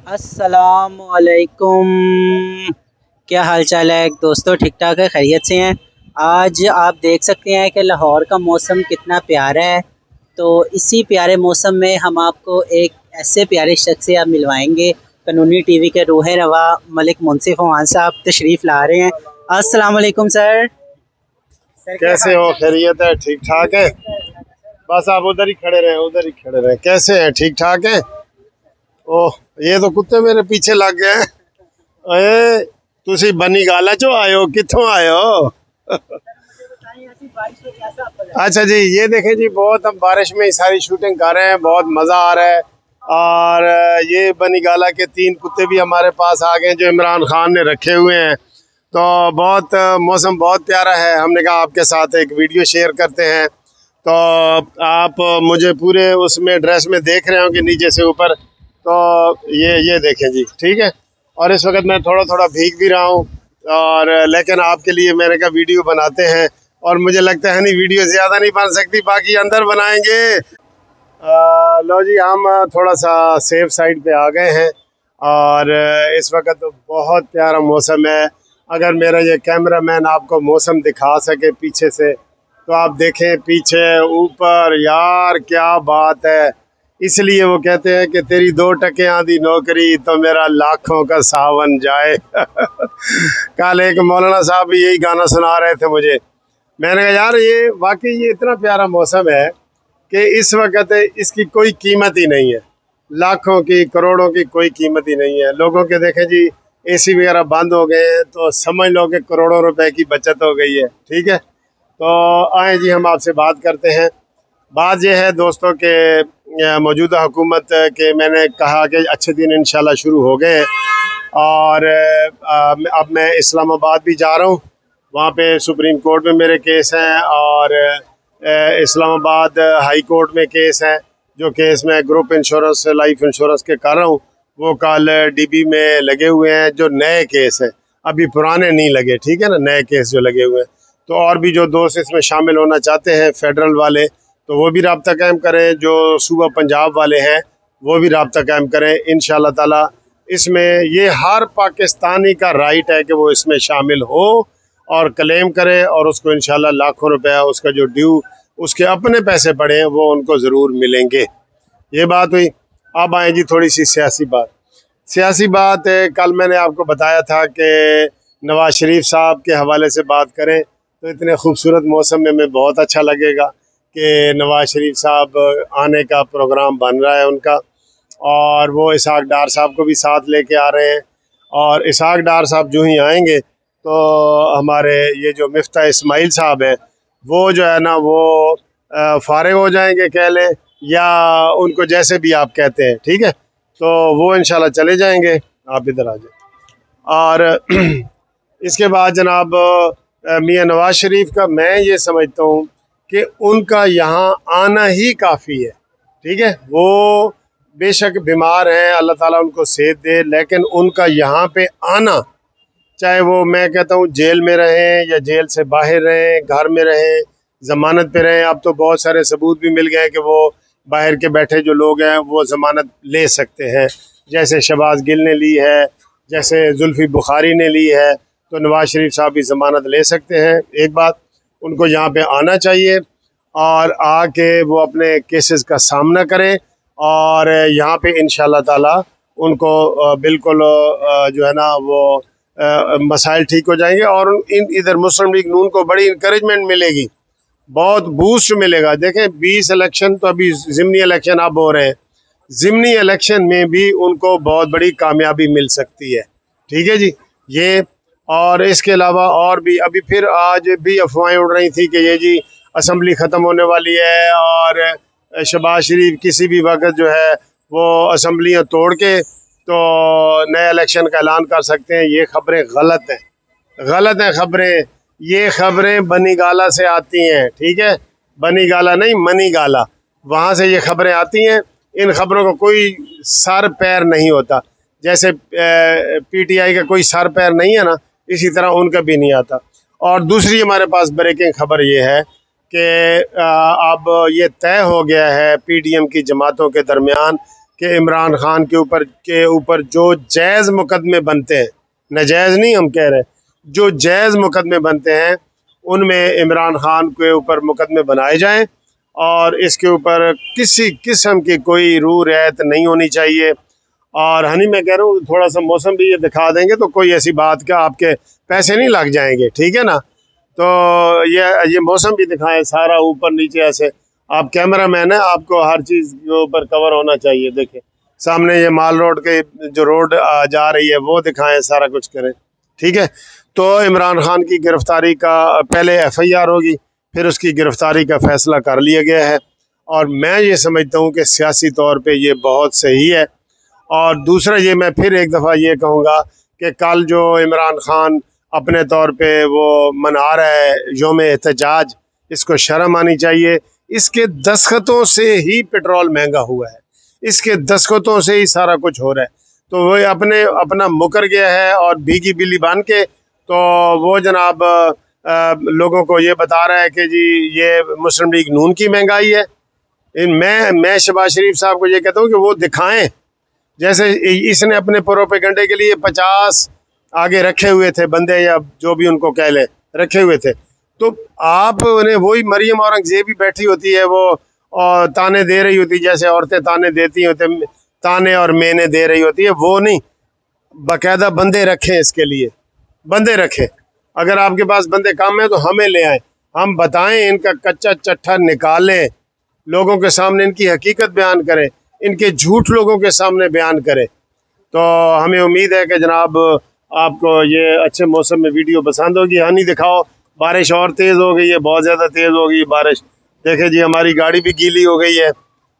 अस्सलामुअलैकुम। क्या हाल चाल है दोस्तों? ठीक ठाक है, खैरियत से हैं? आज आप देख सकते हैं कि लाहौर का मौसम कितना प्यारा है। तो इसी प्यारे मौसम में हम आपको एक ऐसे प्यारे शख्स से आप मिलवाएंगे। कानूनी टीवी के रूह रवा मलिक मुनसिफ मान साहब तशरीफ़ ला रहे हैं। अस्सलाम वालेकुम सर। सर क्या कैसे हाल हो? चाल है? खैरियत है? ठीक ठाक है। बस आप उधर ही खड़े रहे, उधर ही खड़े रहे। कैसे हैं? ठीक ठाक है। ओह, ये तो कुत्ते मेरे पीछे लग गए हैं। अरे तुसी बनी गाला चो आए हो? कित्थों आए हो? मुझे बताएं ऐसी बारिश में कैसा आपका लगा? अच्छा जी, ये देखें जी, बहुत हम बारिश में ही सारी शूटिंग कर रहे हैं, बहुत मज़ा आ रहा है। और ये बनी गाला के 3 कुत्ते भी हमारे पास आ गए हैं जो इमरान खान ने रखे हुए हैं। तो बहुत मौसम बहुत प्यारा है। हमने कहा आपके साथ एक वीडियो शेयर करते हैं। तो आप मुझे पूरे उसमें ड्रेस में देख रहे होंगे नीचे से ऊपर। तो ये देखें जी, ठीक है। और इस वक्त मैं थोड़ा थोड़ा भीग भी रहा हूँ। और लेकिन आपके लिए मैंने कहा वीडियो बनाते हैं। और मुझे लगता है नहीं वीडियो ज़्यादा नहीं बन सकती, बाकी अंदर बनाएंगे। लो जी, हम थोड़ा सा सेफ साइड पे आ गए हैं। और इस वक्त तो बहुत प्यारा मौसम है। अगर मेरा ये कैमरामैन आपको मौसम दिखा सके पीछे से, तो आप देखें पीछे ऊपर, यार क्या बात है। इसलिए वो कहते हैं कि तेरी 2 टके आधी नौकरी तो मेरा लाखों का सावन जाए। कल एक मौलाना साहब भी यही गाना सुना रहे थे मुझे। मैंने कहा यार, ये वाकई ये इतना प्यारा मौसम है कि इस वक्त इसकी कोई कीमत ही नहीं है। लाखों की, करोड़ों की कोई कीमत ही नहीं है। लोगों के देखें जी, एसी वगैरह बंद हो गए हैं, तो समझ लो कि करोड़ों रुपए की बचत हो गई है। ठीक है। तो आए जी, हम आपसे बात करते हैं। बात यह है दोस्तों के मौजूदा हुकूमत के, मैंने कहा कि अच्छे दिन इंशाल्लाह शुरू हो गए हैं। और अब मैं इस्लामाबाद भी जा रहा हूँ। वहाँ पे सुप्रीम कोर्ट में मेरे केस हैं। और इस्लामाबाद हाई कोर्ट में केस है। जो केस मैं ग्रुप इंश्योरेंस, लाइफ इंश्योरेंस के कर रहा हूँ, वो कल डीबी में लगे हुए हैं। जो नए केस हैं, अभी पुराने नहीं लगे, ठीक है ना, नए केस जो लगे हुए हैं। तो और भी जो दोस्त इसमें शामिल होना चाहते हैं फेडरल वाले, तो वो भी रब्ता कायम करें। जो सूबा पंजाब वाले हैं, वो भी रब्ता कायम करें। इंशाल्लाह ताला इसमें ये हर पाकिस्तानी का राइट है कि वो इसमें शामिल हो और क्लेम करे, और उसको इंशाल्लाह लाखों रुपया उसका जो ड्यू उसके अपने पैसे पड़े हैं वो उनको ज़रूर मिलेंगे। ये बात हुई। अब आए जी थोड़ी सी सियासी बात। सियासी बात है, कल मैंने आपको बताया था कि नवाज़ शरीफ साहब के हवाले से बात करें तो इतने खूबसूरत मौसम में हमें बहुत अच्छा लगेगा कि नवाज़ शरीफ साहब आने का प्रोग्राम बन रहा है उनका। और वो इसहाक डार साहब को भी साथ लेके आ रहे हैं। और इसहाक डार साहब जो ही आएंगे तो हमारे ये जो मिफ्ता इस्माइल साहब हैं, वो जो है ना, वो फारिग हो जाएंगे कह लें, या उनको जैसे भी आप कहते हैं, ठीक है। तो वो इंशाल्लाह चले जाएंगे। आप इधर आ जाए। और इसके बाद जनाब मियाँ नवाज शरीफ का मैं ये समझता हूँ कि उनका यहाँ आना ही काफ़ी है। ठीक है। वो बेशक बीमार हैं, अल्लाह ताला उनको सेहत दे, लेकिन उनका यहाँ पे आना, चाहे वो मैं कहता हूँ जेल में रहें या जेल से बाहर रहें, घर में रहें, ज़मानत पे रहें। अब तो बहुत सारे सबूत भी मिल गए कि वो बाहर के बैठे जो लोग हैं वो ज़मानत ले सकते हैं। जैसे शहबाज गिल ने ली है, जैसे जुल्फ़ी बुखारी ने ली है, तो नवाज़ शरीफ साहब भी ज़मानत ले सकते हैं। एक बात, उनको यहाँ पे आना चाहिए और आके वो अपने केसेस का सामना करें। और यहाँ पे इंशाल्लाह ताला उनको बिल्कुल जो है ना वो मसाइल ठीक हो जाएंगे। और इन इधर मुस्लिम लीग नून को बड़ी इंकरेजमेंट मिलेगी, बहुत बूस्ट मिलेगा। देखें 20 इलेक्शन तो अभी ज़िमनी इलेक्शन अब हो रहे हैं, ज़िमनी इलेक्शन में भी उनको बहुत बड़ी कामयाबी मिल सकती है। ठीक है जी। ये और इसके अलावा और भी अभी फिर आज भी अफवाहें उड़ रही थी कि ये जी असम्बली ख़त्म होने वाली है और शहबाज शरीफ किसी भी वक्त जो है वो असम्बलियाँ तोड़ के तो नए इलेक्शन का ऐलान कर सकते हैं। ये खबरें गलत हैं, गलत हैं खबरें। ये खबरें बनी गाला से आती हैं, ठीक है। बनी गाला नहीं, मनी गाला, वहाँ से ये खबरें आती हैं। इन खबरों का कोई सर पैर नहीं होता। जैसे पीटीआई का कोई सर पैर नहीं है ना, इसी तरह उनका भी नहीं आता। और दूसरी हमारे पास ब्रेकिंग खबर ये है कि अब ये तय हो गया है पीडीएम की जमातों के दरमियान कि इमरान खान के ऊपर जो जायज़ मुकदमे बनते हैं, नाजायज़ नहीं हम कह रहे, जो जायज़ मुकदमे बनते हैं उनमें इमरान खान के ऊपर मुकदमे बनाए जाएं और इसके ऊपर किसी किस्म की कोई रू रियायत नहीं होनी चाहिए। और हनी मैं कह रहा हूँ थोड़ा सा मौसम भी ये दिखा देंगे तो कोई ऐसी बात का आपके पैसे नहीं लग जाएंगे, ठीक है ना। तो ये मौसम भी दिखाएं सारा ऊपर नीचे ऐसे। आप कैमरा मैन है, आपको हर चीज़ के ऊपर कवर होना चाहिए। देखें सामने ये माल रोड के जो रोड जा रही है वो दिखाएं, सारा कुछ करें, ठीक है। तो इमरान खान की गिरफ्तारी का पहले FIR होगी, फिर उसकी गिरफ्तारी का फैसला कर लिया गया है और मैं ये समझता हूँ कि सियासी तौर पे ये बहुत सही है। और दूसरा ये मैं फिर एक दफ़ा ये कहूँगा कि कल जो इमरान खान अपने तौर पे वो मना रहा है योम एहतजाज, इसको शर्म आनी चाहिए। इसके दस्तखतों से ही पेट्रोल महंगा हुआ है, इसके दस्तखतों से ही सारा कुछ हो रहा है। तो वो अपना मुकर गया है और भीगी बिल्ली बन के तो वो जनाब लोगों को ये बता रहा है कि जी ये मुस्लिम लीग नून की महंगाई है। मैं शहबाज शरीफ साहब को ये कहता हूँ कि वो दिखाएं, जैसे इसने अपने प्रोपेगेंडे के लिए 50 आगे रखे हुए थे बंदे या जो भी उनको कह ले रखे हुए थे, तो आप उन्हें वही मरियम औरंगजेब भी बैठी होती है वो और ताने दे रही होती, जैसे औरतें ताने देती होती, ताने और मेने दे रही होती है, वो नहीं, बाकायदा बंदे रखें, इसके लिए बंदे रखें। अगर आपके पास बंदे कम हैं तो हमें ले आएं, हम बताएं, इनका कच्चा चट्टा निकालें, लोगों के सामने इनकी हकीकत बयान करें, इनके झूठ लोगों के सामने बयान करें। तो हमें उम्मीद है कि जनाब आपको ये अच्छे मौसम में वीडियो पसंद होगी। हनी दिखाओ, बारिश और तेज़ हो गई है, बहुत ज़्यादा तेज़ हो गई बारिश। देखें जी हमारी गाड़ी भी गीली हो गई है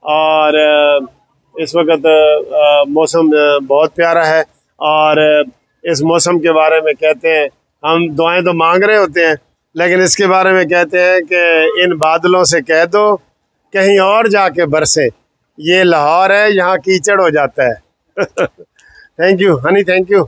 और इस वक्त मौसम बहुत प्यारा है। और इस मौसम के बारे में कहते हैं, हम दुआएं तो मांग रहे होते हैं लेकिन इसके बारे में कहते हैं कि इन बादलों से कह दो कहीं और जाके बरसे, ये लाहौर है यहाँ कीचड़ हो जाता है। Thank you Honey, thank you.